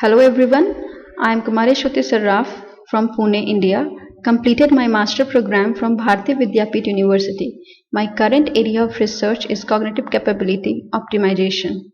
Hello everyone, I am Kumari Shruti Sarraf from Pune, India. Completed my master program from Bharati Vidyapeeth University. My current area of research is cognitive capability optimization.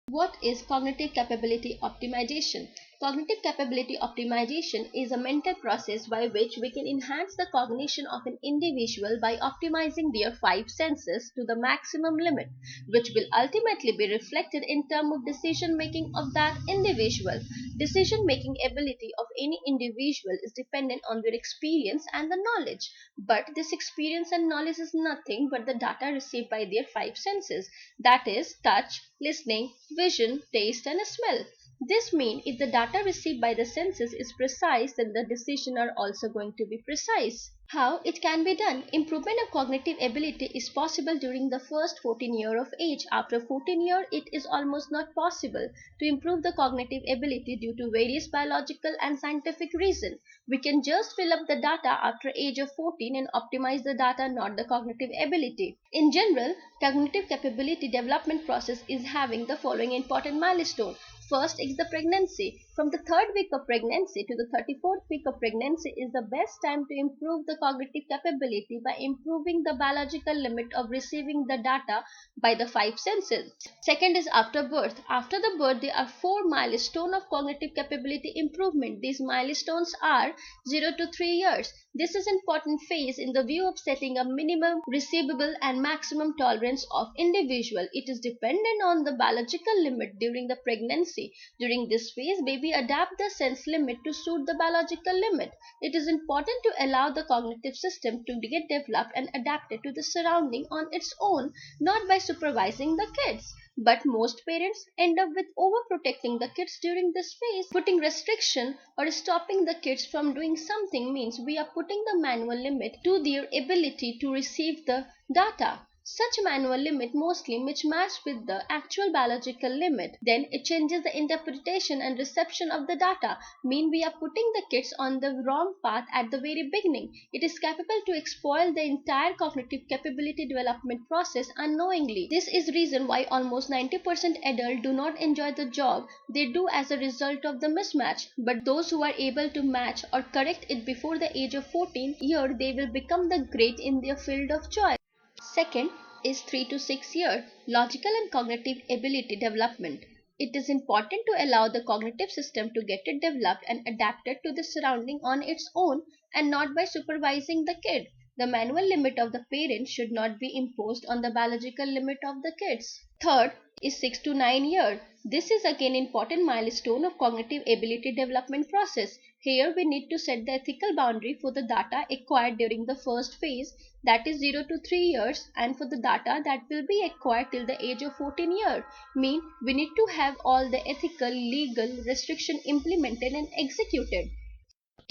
What is cognitive capability optimization? Cognitive capability optimization is a mental process by which we can enhance the cognition of an individual by optimizing their five senses to the maximum limit, which will ultimately be reflected in terms of decision making of that individual. Decision making ability of any individual is dependent on their experience and the knowledge, but this experience and knowledge is nothing but the data received by their five senses, that is touch, listening, vision, taste and smell. This means if the data received by the senses is precise, then the decisions are also going to be precise. How it can be done? Improvement of cognitive ability is possible during the first 14 years of age. After 14 years, it is almost not possible to improve the cognitive ability due to various biological and scientific reasons. We can just fill up the data after age of 14 and optimize the data, not the cognitive ability. In general, cognitive capability development process is having the following important milestone. First is the pregnancy. From the third week of pregnancy to the 34th week of pregnancy is the best time to improve the cognitive capability by improving the biological limit of receiving the data by the five senses. Second is after birth. After the birth, there are four milestones of cognitive capability improvement. These milestones are 0 to 3 years. This is an important phase in the view of setting a minimum receivable and maximum tolerance of individual. It is dependent on the biological limit during the pregnancy. During this phase, baby adapt the sense limit to suit the biological limit. It is important to allow the cognitive system to get developed and adapted to the surrounding on its own, not by supervising the kids. But most parents end up with overprotecting the kids during this phase. Putting restriction or stopping the kids from doing something means we are putting the manual limit to their ability to receive the data. Such manual limit mostly mismatch with the actual biological limit. Then it changes the interpretation and reception of the data, mean we are putting the kids on the wrong path at the very beginning. It is capable to spoil the entire cognitive capability development process unknowingly. This is reason why almost 90% adults do not enjoy the job they do as a result of the mismatch. But those who are able to match or correct it before the age of 14 year, they will become the great in their field of choice. Second is 3 to 6 year logical and cognitive ability development. It is important to allow the cognitive system to get it developed and adapted to the surrounding on its own and not by supervising the kid. The manual limit of the parent should not be imposed on the biological limit of the kids. Third is 6 to 9 year. This is again important milestone of cognitive ability development process. Here we need to set the ethical boundary for the data acquired during the first phase, that is 0 to 3 years, and for the data that will be acquired till the age of 14 years. Mean we need to have all the ethical legal restriction implemented and executed.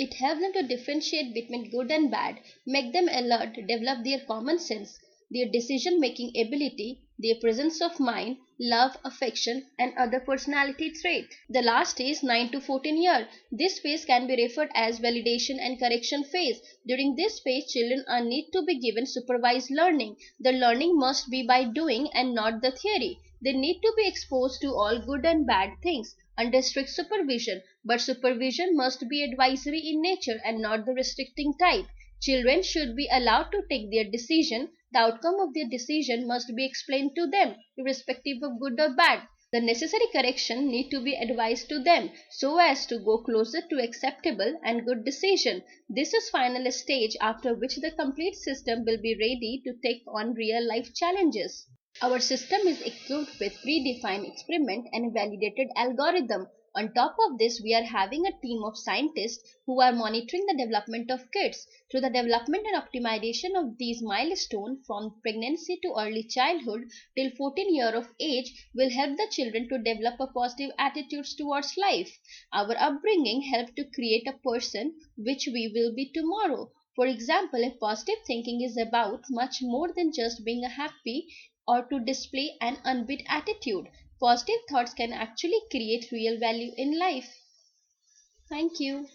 It helps them to differentiate between good and bad, make them alert, develop their common sense, their decision making ability, their presence of mind, love, affection, and other personality traits. The last is 9 to 14 year. This phase can be referred as validation and correction phase. During this phase, children are need to be given supervised learning. The learning must be by doing and not the theory. They need to be exposed to all good and bad things under strict supervision, but supervision must be advisory in nature and not the restricting type. Children should be allowed to take their decision. The outcome of their decision must be explained to them, irrespective of good or bad. The necessary correction need to be advised to them so as to go closer to acceptable and good decision. This is final stage after which the complete system will be ready to take on real life challenges. Our system is equipped with predefined experiment and validated algorithm. On top of this, we are having a team of scientists who are monitoring the development of kids. Through the development and optimization of these milestones from pregnancy to early childhood till 14 years of age will help the children to develop a positive attitudes towards life. Our upbringing helps to create a person which we will be tomorrow. For example, if positive thinking is about much more than just being a happy or to display an upbeat attitude. Positive thoughts can actually create real value in life. Thank you.